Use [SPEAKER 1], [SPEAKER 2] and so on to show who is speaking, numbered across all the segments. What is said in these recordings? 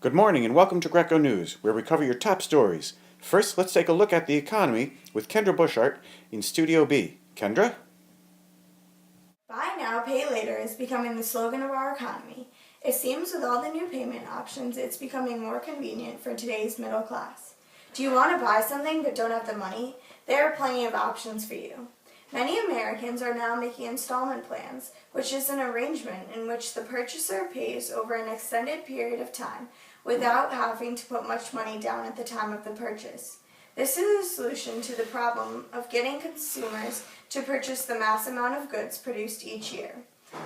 [SPEAKER 1] Good morning and welcome to Greco News, where we cover your top stories. First, let's take a look at the economy with Kendra Bushart in Studio B. Kendra?
[SPEAKER 2] Buy now, pay later is becoming the slogan of our economy. It seems with all the new payment options, it's becoming more convenient for today's middle class. Do you want to buy something but don't have the money? There are plenty of options for you. Many Americans are now making installment plans, which is an arrangement in which the purchaser pays over an extended period of time without having to put much money down at the time of the purchase. This is a solution to the problem of getting consumers to purchase the mass amount of goods produced each year.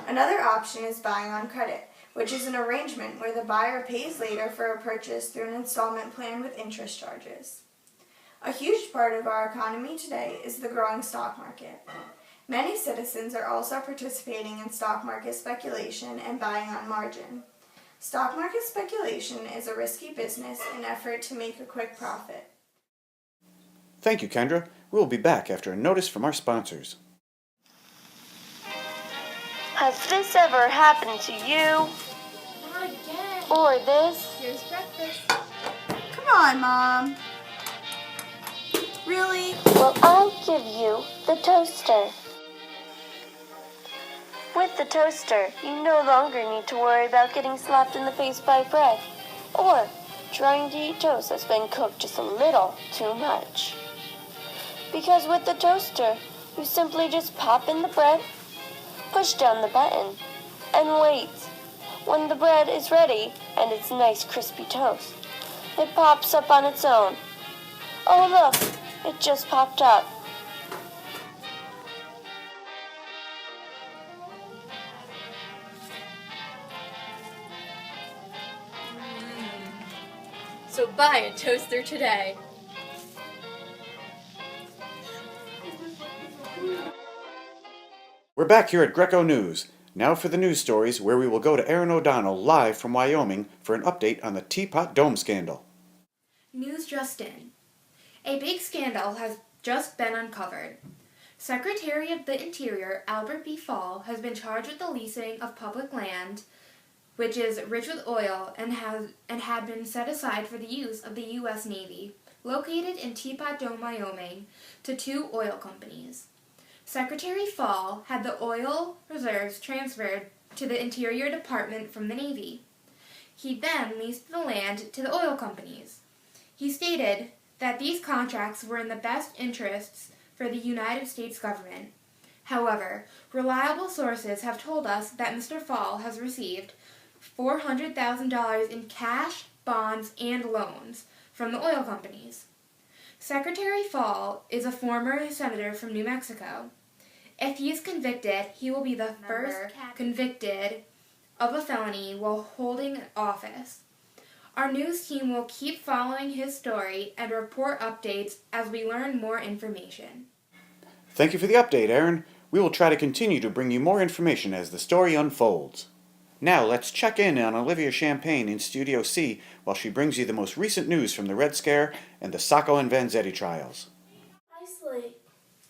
[SPEAKER 2] Another option is buying on credit, which is an arrangement where the buyer pays later for a purchase through an installment plan with interest charges. A huge part of our economy today is the growing stock market. Many citizens are also participating in stock market speculation and buying on margin. Stock market speculation is a risky business in an effort to make a quick profit.
[SPEAKER 1] Thank you, Kendra. We will be back after a notice from our sponsors.
[SPEAKER 3] Has this ever happened to you?
[SPEAKER 2] Not again.
[SPEAKER 3] Or this?
[SPEAKER 2] Here's breakfast. Come on, Mom. Really?
[SPEAKER 3] Well, I'll give you the toaster. With the toaster, you no longer need to worry about getting slapped in the face by bread or trying to eat toast that's been cooked just a little too much. Because with the toaster, you simply just pop in the bread, push down the button, and wait. When the bread is ready and it's nice crispy toast, it pops up on its own. Oh look, it just popped up.
[SPEAKER 4] So buy a toaster today.
[SPEAKER 1] We're back here at Greco News. Now for the news stories, where we will go to Erin O'Donnell live from Wyoming for an update on the Teapot Dome scandal.
[SPEAKER 5] News just in. A big scandal has just been uncovered. Secretary of the Interior Albert B. Fall has been charged with the leasing of public land, which is rich with oil and had been set aside for the use of the U.S. Navy, located in Teapot Dome, Wyoming, to two oil companies. Secretary Fall had the oil reserves transferred to the Interior Department from the Navy. He then leased the land to the oil companies. He stated that these contracts were in the best interests for the United States government. However, reliable sources have told us that Mr. Fall has received $400,000 in cash, bonds, and loans from the oil companies. Secretary Fall is a former senator from New Mexico. If he is convicted, he will be the first convicted of a felony while holding office. Our news team will keep following his story and report updates as we learn more information.
[SPEAKER 1] Thank you for the update, Erin. We will try to continue to bring you more information as the story unfolds. Now let's check in on Olivia Champagne in Studio C while she brings you the most recent news from the Red Scare and the Sacco and Vanzetti trials.
[SPEAKER 6] Isolate.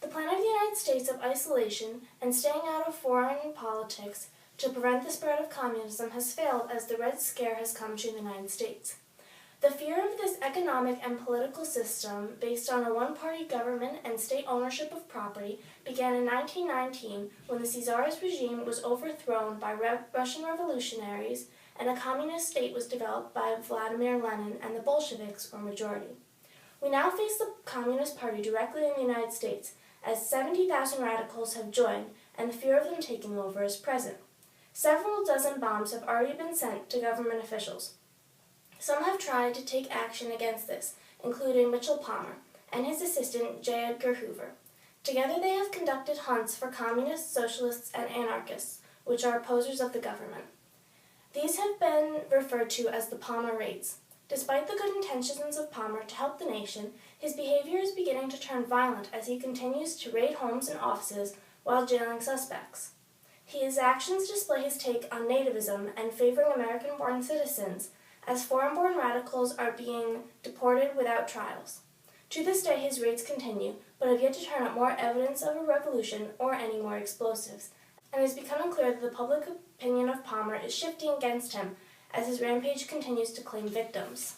[SPEAKER 6] The plan of the United States of isolation and staying out of foreign politics to prevent the spread of communism has failed as the Red Scare has come to the United States. The fear of this economic and political system, based on a one-party government and state ownership of property, began in 1919 when the Czarist regime was overthrown by Russian revolutionaries and a communist state was developed by Vladimir Lenin and the Bolsheviks were majority. We now face the Communist Party directly in the United States, as 70,000 radicals have joined and the fear of them taking over is present. Several dozen bombs have already been sent to government officials. Some have tried to take action against this, including Mitchell Palmer and his assistant J. Edgar Hoover. Together they have conducted hunts for communists, socialists, and anarchists, which are opposers of the government. These have been referred to as the Palmer Raids. Despite the good intentions of Palmer to help the nation, his behavior is beginning to turn violent as he continues to raid homes and offices while jailing suspects. His actions display his take on nativism and favoring American-born citizens, as foreign-born radicals are being deported without trials. To this day, his raids continue, but have yet to turn up more evidence of a revolution or any more explosives, and it is becoming clear that the public opinion of Palmer is shifting against him as his rampage continues to claim victims.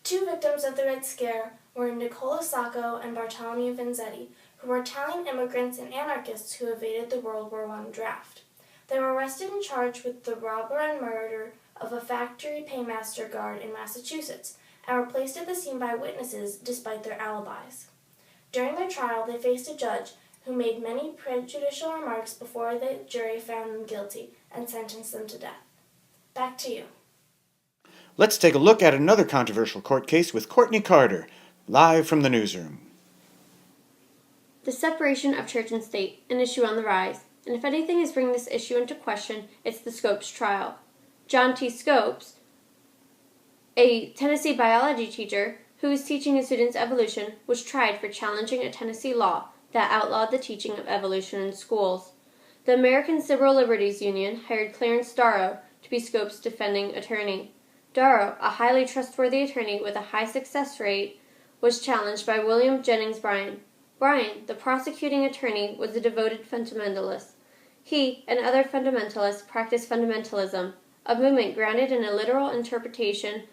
[SPEAKER 6] 2 victims of the Red Scare were Nicola Sacco and Bartolomeo Vanzetti, who were Italian immigrants and anarchists who evaded the World War I draft. They were arrested and charged with the robber and murder of a factory paymaster guard in Massachusetts, and were placed at the scene by witnesses despite their alibis. During their trial, they faced a judge who made many prejudicial remarks before the jury found them guilty and sentenced them to death. Back to you.
[SPEAKER 1] Let's take a look at another controversial court case with Courtney Carter, live from the newsroom.
[SPEAKER 3] The separation of church and state, an issue on the rise, and if anything is bringing this issue into question, it's the Scopes trial. John T. Scopes, a Tennessee biology teacher who was teaching his students evolution, was tried for challenging a Tennessee law that outlawed the teaching of evolution in schools. The American Civil Liberties Union hired Clarence Darrow to be Scopes' defending attorney. Darrow, a highly trustworthy attorney with a high success rate, was challenged by William Jennings Bryan. Bryan, the prosecuting attorney, was a devoted fundamentalist. He and other fundamentalists practiced fundamentalism, a movement grounded in a literal interpretation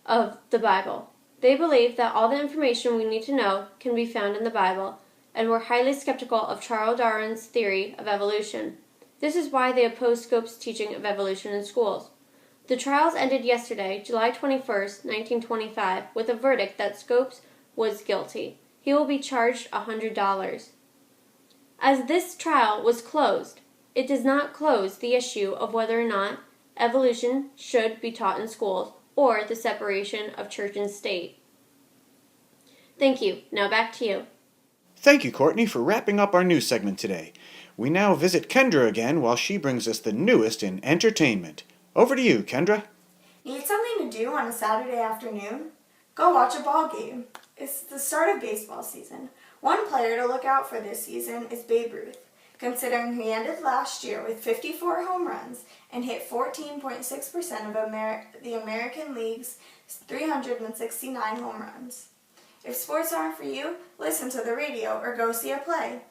[SPEAKER 3] of the Bible. They believed that all the information we need to know can be found in the Bible, and were highly skeptical of Charles Darwin's theory of evolution. This is why they opposed Scopes' teaching of evolution in schools. The trials ended yesterday, July 21, 1925, with a verdict that Scopes was guilty. He will be charged $100. As this trial was closed, it does not close the issue of whether or not evolution should be taught in schools or the separation of church and state. Thank you. Now back to you.
[SPEAKER 1] Thank you, Courtney, for wrapping up our news segment today. We now visit Kendra again while she brings us the newest in entertainment. Over to you, Kendra.
[SPEAKER 2] Need something to do on a Saturday afternoon? Go watch a ball game. It's the start of baseball season. One player to look out for this season is Babe Ruth, considering he ended last year with 54 home runs and hit 14.6% of the American League's 369 home runs. If sports aren't for you, listen to the radio or go see a play.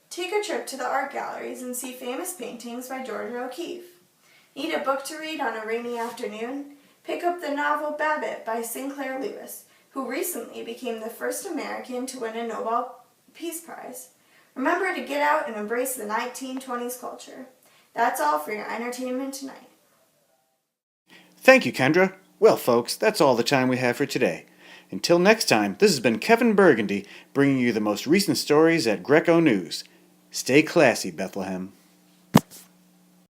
[SPEAKER 2] Take a trip to the art galleries and see famous paintings by Georgia O'Keeffe. Need a book to read on a rainy afternoon? Pick up the novel Babbitt by Sinclair Lewis, who recently became the first American to win a Nobel Peace Prize. Remember to get out and embrace the 1920s culture. That's all for your entertainment tonight.
[SPEAKER 1] Thank you, Kendra. Well, folks, that's all the time we have for today. Until next time, this has been Kevin Burgundy bringing you the most recent stories at Greco News. Stay classy, Bethlehem.